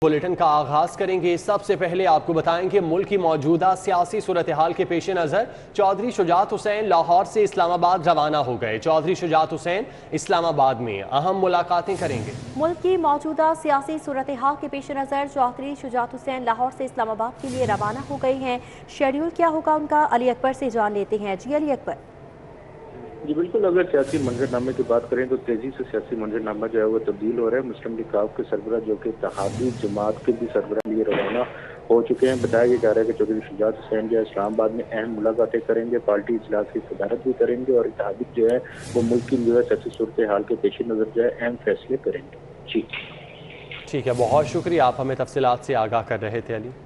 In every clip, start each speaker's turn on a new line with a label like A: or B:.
A: Bulletin का आगाज करेंगे। सबसे पहले आपको बताएं कि मुल्क की मौजूदा सियासी सूरत हाल के पेश नज़र चौधरी शुजात हुसैन लाहौर से इस्लामाबाद रवाना हो गए। चौधरी शुजात हुसैन इस्लामाबाद में अहम मुलाकातें करेंगे।
B: मुल्क की मौजूदा सियासी सूरत हाल के पेश नज़र चौधरी शुजात हुसैन लाहौर से इस्लामाबाद के लिए रवाना हो गए हैं। शेड्यूल क्या होगा उनका, अली अकबर से जान लेते हैं। जी अली अकबर।
C: जी बिल्कुल, अगर सियासी मंजरनामे की बात करें तो तेजी से सियासी मंजरनामा जो है वो तब्दील हो रहा है। मुस्लिम लीग के सरबराह जो कि इत्तेहादी जमात के भी सरबराह लिए रवाना हो चुके हैं। बताया जा रहा है कि चौधरी शुजात हुसैन जो है इस्लामाबाद में अहम मुलाकातें करेंगे, पार्टी इजलास की सदारत भी करेंगे और इत्तेहादी जो है वो मुल्क की जो है सियासी सूरत हाल के पेश नज़र जो है अहम फैसले करेंगे। जी
A: ठीक है, बहुत शुक्रिया, आप हमें तफसीलात से आगाह कर रहे थे अली।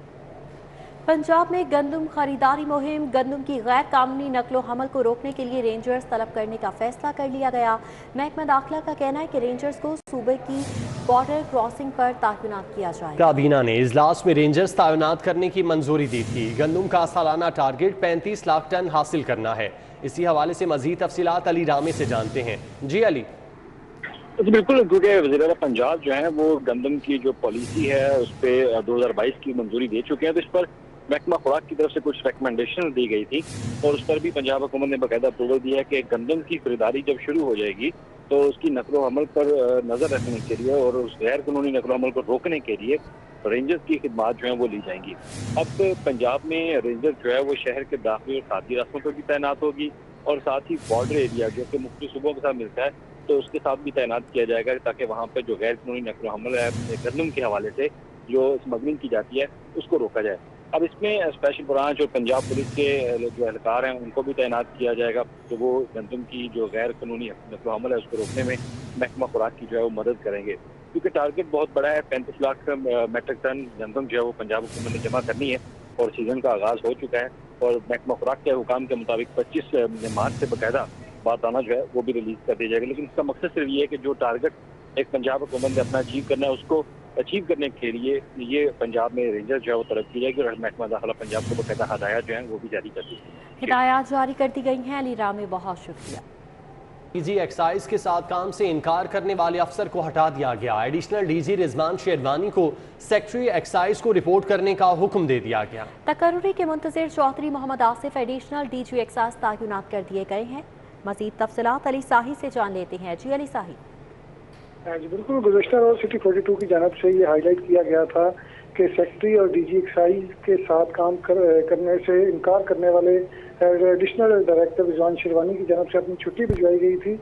B: पंजाब में गंदम खरीदारी मुहिम, गंदम की गैर कानूनी नकलो हमल को रोकने के लिए रेंजर्स तलब करने का फैसला कर लिया गया। महकमा दाखिला का कहना है कि रेंजर्स को सूबे की बॉर्डर क्रॉसिंग पर तैनात किया जाए।
A: काबीना ने इजलास में रेंजर्स तैनात करने की मंजूरी दी थी। गंदम का सालाना टारगेट 35 लाख टन हासिल करना है। इसी हवाले से मजीद तफसीलात अली रामे से जानते हैं। जी अली।
C: तो बिल्कुल, क्योंकि वज़ीर पंजाब जो है वो गंदम की जो पॉलिसी है उस पर 2022 की मंजूरी दे चुके हैं। तो इस पर महकमा खुराक की तरफ से कुछ रिकमेंडेशन दी गई थी और उस पर भी पंजाब हुकूमत ने बाकायदा अप्रूवल दिया है कि गंदम की खरीदारी जब शुरू हो जाएगी तो उसकी नकलो हमल पर नज़र रखने के लिए और उस गैर कानूनी नकलो हमल को रोकने के लिए रेंजर्स की खिदमात जो है वो ली जाएंगी। अब पंजाब में रेंजर जो है वो शहर के दाखिली और खादी रास्तों पर भी तैनात होगी और साथ ही बॉर्डर एरिया जो कि मुख्तलिफ सूबों के साथ मिलता है तो उसके साथ भी तैनात किया जाएगा ताकि वहाँ पर जो गैर कानूनी नकलो हमल है गंदम के हवाले से जो स्मगलिंग की जाती है उसको रोका जाए। अब इसमें स्पेशल ब्रांच और पंजाब पुलिस के जो एहलकार हैं उनको भी तैनात किया जाएगा तो वो गंदम की जो गैर कानूनी नकलो हमल है उसको रोकने में महकमा खुराक की जो है वो मदद करेंगे। क्योंकि टारगेट बहुत बड़ा है, 35 लाख मेट्रिक टन गंदम जो है वो पंजाब हुकूमत ने जमा करनी है और सीजन का आगाज हो चुका है और महकमा खुराक के हुकाम के मुताबिक 25 मार्च से बाकायदा बारदाना जो है वो भी रिलीज कर दिया जाएगा। लेकिन इसका मकसद सिर्फ ये है कि जो टारगेट एक पंजाब हुकूमत ने अपना अचीव करना है उसको अचीव करने के लिए ये पंजाब में रेंजर जो है वो तलब की जाएगी और महकमा दाखिला पंजाब को बाकायदा हदायत जो है वो भी जारी कर दी गई।
B: हिदायत जारी कर दी गई हैं। अली रामे, बहुत शुक्रिया।
A: डीजी एक्साइज के साथ काम से इनकार करने वाले अफसर को हटा दिया गया। एडिशनल डीजी रिजवान शेरवानी को सेक्रेटरी एक्साइज को रिपोर्ट करने का हुक्म दे दिया गया।
B: तकर्रुरी के मुंतज़िर Chaudhry Muhammad Asif additional DG excise तैनात कर दिए गए हैं। मजीद तफसीलात अली साही से जान लेते हैं। जी अली साही।
D: जी बिल्कुल, गुज़श्ता रोज सिटी 42 की जानब से ये हाईलाइट किया गया था कि सेक्रेटरी और डीजी एक्साइज के साथ काम करने से इनकार करने वाले एडिशनल डायरेक्टर रिजवान शेरवानी की जानब से अपनी छुट्टी भिजवाई गई थी।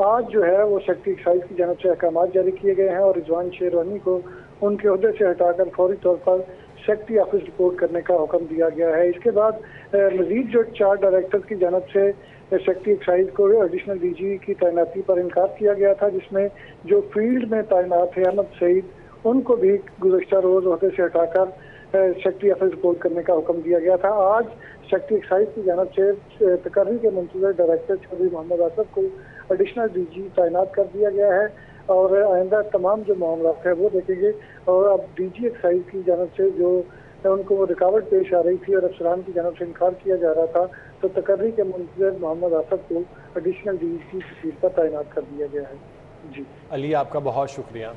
D: आज जो है वो सेक्रेटरी एक्साइज की जानब से अहकाम जारी किए गए हैं और रिजवान शेरवानी को उनके ओहदे से हटाकर फौरी तौर पर सेक्रेटरी ऑफिस रिपोर्ट करने का हुक्म दिया गया है। इसके बाद मजीद जो 4 डायरेक्टर की जानब से सेक्रेटरी एक्साइज को एडिशनल डीजी की तैनाती पर इनकार किया गया था, जिसमें जो फील्ड में तैनात है अहमद सईद, उनको भी गुज़श्ता रोज ओहदे से हटाकर सेक्रेटरी ऑफिस रिपोर्ट करने का हुक्म दिया गया था। आज सेक्रेटरी एक्साइज की जानब से तकर्री के मुंतज़िर डायरेक्टर चौधरी मोहम्मद आसिफ को एडिशनल डीजी तैनात कर दिया गया है और आइंदा तमाम जो मामला है वो देखेंगे। और अब डीजी एक्साइज की जानब से जो उनको रुकावट पेश आ रही थी और अफसरान की जानब से इनकार किया जा रहा था तो तकर्री के मुंतज़िर मोहम्मद आसिफ को एडिशनल डीजी की तस्वीर पर तैनात कर दिया गया है। जी
A: अली, आपका बहुत शुक्रिया।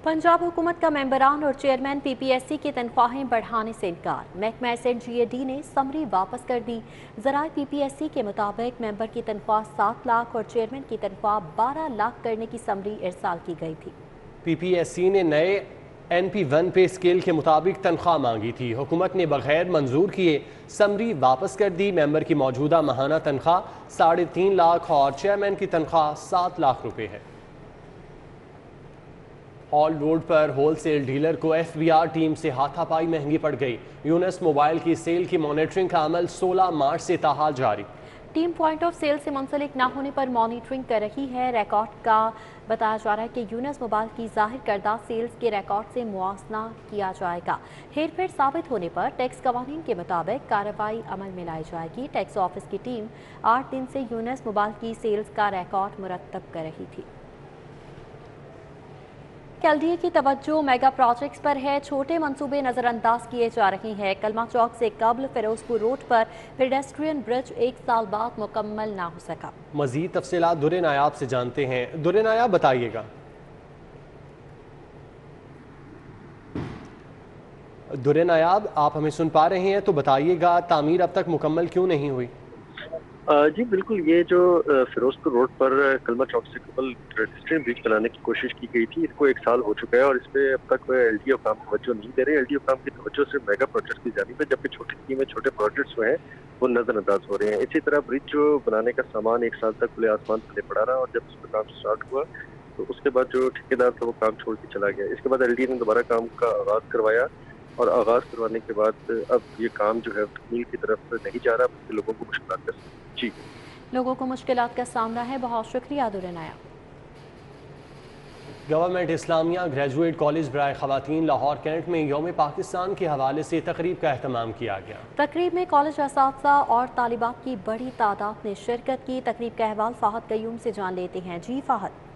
B: पंजाब हुकूमत का मेंबरान और चेयरमैन PPSC की तनख्वाहें बढ़ाने से इनकार। महकमा SNGAD ने समरी वापस कर दी। ज़राए PPSC के मुताबिक मेंबर की तनख्वाह 7 लाख और चेयरमैन की तनख्वाह 12 लाख करने की समरी इरसाल की गई थी।
A: PPSC ने नए NP1 पे स्केल के मुताबिक तनख्वाह मांगी थी। हुकूमत ने बगैर मंजूर किए समरी वापस कर दी। मेंबर की मौजूदा माहाना तनख्वाह 3.5 लाख और चेयरमैन की तनख्वाह 7 लाख रुपए है। हॉल रोड पर होलसेल डीलर को FBR टीम से हाथापाई महंगी पड़ गई। यूनस मोबाइल की सेल की मॉनिटरिंग का अमल 16 मार्च से ताहाल जारी।
B: टीम पॉइंट ऑफ सेल से मुंसलिक न होने पर मॉनिटरिंग कर रही है। रिकॉर्ड का बताया जा रहा है कि यूनस मोबाइल की जाहिर करदा सेल्स के रिकॉर्ड से मुआसना किया जाएगा। हेरफेर साबित होने पर टैक्स कवानीन के मुताबिक कार्रवाई अमल में लाई जाएगी। टैक्स ऑफिस की टीम 8 दिन से यूनस मोबाइल की सेल्स का रिकॉर्ड मुरतब कर रही थी। KLDA की तवज्जो मेगा प्रोजेक्ट्स पर है। छोटे मंसूबे नज़रअंदाज किए जा रहे हैं। कलमा चौक से कबल फिरोजपुर रोड पर पेडेस्ट्रियन ब्रिज 1 साल बाद मुकम्मल ना हो सका।
A: मजीद तफसीलात दुर्रे नायाब से जानते हैं। दुर्रे नायाब, बताइएगा। दुर्र नायाब, आप हमें सुन पा रहे हैं तो बताइएगा तामीर अब तक मुकम्मल क्यों नहीं हुई?
E: जी बिल्कुल, ये जो फिरोजपुर रोड पर कलमा चौक से कबल पेडेस्ट्रियन ब्रिज बनाने की कोशिश की गई थी, इसको 1 साल हो चुका है और इस पे अब तक एलडीओ काम तवज्जो नहीं दे रहे। एलडीओ काम की तवज्जो सिर्फ मेगा प्रोजेक्ट की जानिब है, जबकि छोटी स्कीमें, छोटे प्रोजेक्ट्स जो हैं वो नजरअंदाज हो रहे हैं। इसी तरह ब्रिज जो बनाने का सामान 1 साल तक खुले आसमान तले पड़ा रहा और जब उस पर काम स्टार्ट हुआ तो उसके बाद जो ठेकेदार था वो काम छोड़ के चला गया। इसके बाद एलडीओ ने दोबारा काम का आगाज करवाया और आगाज करवाने के बाद अब ये काम जो है तकमील की तरफ नहीं जा रहा, बल्कि लोगों को मुश्किलात का जी
B: लोगों को मुश्किलात का सामना है। बहुत शुक्रिया दुर्र नायाब।
A: गवर्नमेंट इस्लामिया ग्रेजुएट कॉलेज बराए ख़वातीन लाहौर कैंट में यौम पाकिस्तान के हवाले से तकरीब का अहतमाम किया गया।
B: तकरीब में कॉलेज असातिज़ा और तालिबात की बड़ी तादाद ने शिरकत की। तकरीब का अहवाल फ़ाहद कयूम से जान लेते हैं। जी फ़ाहद।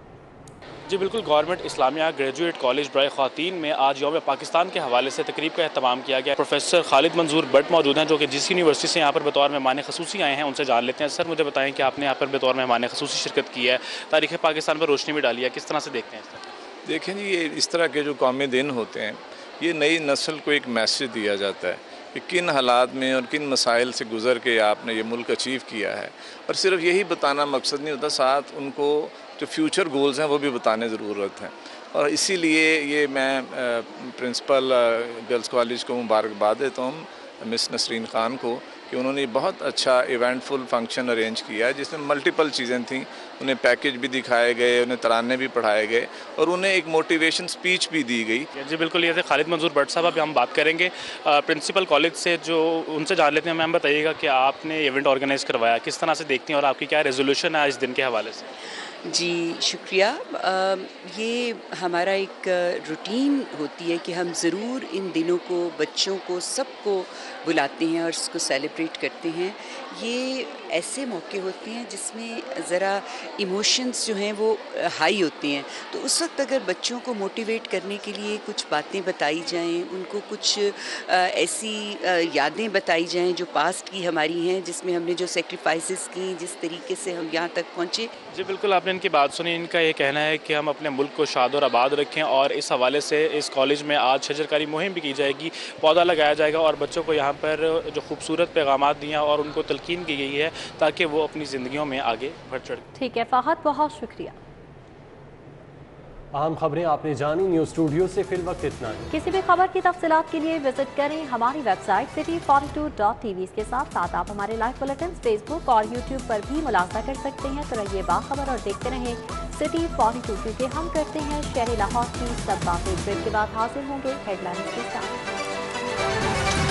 F: जी बिल्कुल, गवर्नमेंट इस्लामिया ग्रेजुएट कॉलेज बराए ख़वातीन में आज यौम पाकिस्तान के हवाले से तकरीब का अहतमाम किया गया। प्रोफेसर खालिद मंजूर बट मौजूद हैं जो कि जिस यूनिवर्सिटी से यहाँ पर बतौर मेहमान खसूसी आए हैं, उनसे जान लेते हैं। सर मुझे बताएं कि आपने यहाँ पर बतौर मेहमान खसूसी शिरकत की है, तारीख़ पाकिस्तान पर रोशनी भी डाली है, किस तरह से देखते हैं इस तरह?
G: देखें जी, ये इस तरह के जो कौमी दिन होते हैं, ये नई नस्ल को एक मैसेज दिया जाता है कि किन हालात में और किन मसाइल से गुज़र के आपने ये मुल्क अचीव किया है। और सिर्फ यही बताना मकसद नहीं होता, साथ उनको जो फ्यूचर गोल्स हैं वो भी बताने ज़रूरत है। और इसीलिए ये मैं प्रिंसिपल गर्ल्स कॉलेज को मुबारकबाद देता हूँ, मिस नसरीन ख़ान को, कि उन्होंने बहुत अच्छा इवेंटफुल फंक्शन अरेंज किया है जिसमें मल्टीपल चीज़ें थी। उन्हें पैकेज भी दिखाए गए, उन्हें तराने भी पढ़ाए गए और उन्हें एक मोटिवेशन स्पीच भी दी गई।
F: जी बिल्कुल, ये थे खालिद मंजूर भट्ट साहब। अभी हम बात करेंगे प्रिंसिपल कॉलेज से, जो उनसे जान लेते हैं। मैम बताइएगा कि आपने इवेंट ऑर्गेनाइज़ करवाया, किस तरह से देखती हैं और आपकी क्या रेजोल्यूशन है इस दिन के हवाले से?
H: जी शुक्रिया। ये हमारा एक रूटीन होती है कि हम ज़रूर इन दिनों को, बच्चों को, सबको बुलाते हैं और इसको सेलिब्रेट करते हैं। ये ऐसे मौके होते हैं जिसमें ज़रा इमोशंस जो हैं वो हाई होते हैं, तो उस वक्त अगर बच्चों को मोटिवेट करने के लिए कुछ बातें बताई जाएं, उनको कुछ ऐसी यादें बताई जाएं जो पास्ट की हमारी हैं, जिसमें हमने जो सेक्रीफाइसेस की, जिस तरीके से हम यहाँ तक पहुँचे।
F: जी बिल्कुल, आपने इनकी बात सुनी। इनका ये कहना है कि हम अपने मुल्क को शाद और आबाद रखें और इस हवाले से इस कॉलेज में आज शजरकारी मुहिम भी की जाएगी, पौधा लगाया जाएगा और बच्चों को यहाँ पर जो खूबसूरत पैगामात दिए और उनको तलकीन की गई है ताकि वो अपनी ज़िंदगियों में आगे बढ़ चढ़।
B: ठीक है फ़ाहद, बहुत शुक्रिया।
A: अहम खबरें आपने जानी। न्यूज़ स्टूडियो से फिर वक्त इतना ही।
B: किसी भी खबर की तफसीलात के लिए विजिट करें हमारी वेबसाइट city42.tv। इसके साथ साथ आप हमारे लाइव बुलेटिन फेसबुक और यूट्यूब पर भी मुलाजा कर सकते हैं। तो रहिए बाखबर और देखते रहें सिटी 42, क्योंकि हम करते हैं शहर लाहौर की सब बातें। ब्रेक के बाद हाजिर होंगे हेडलाइंस के साथ।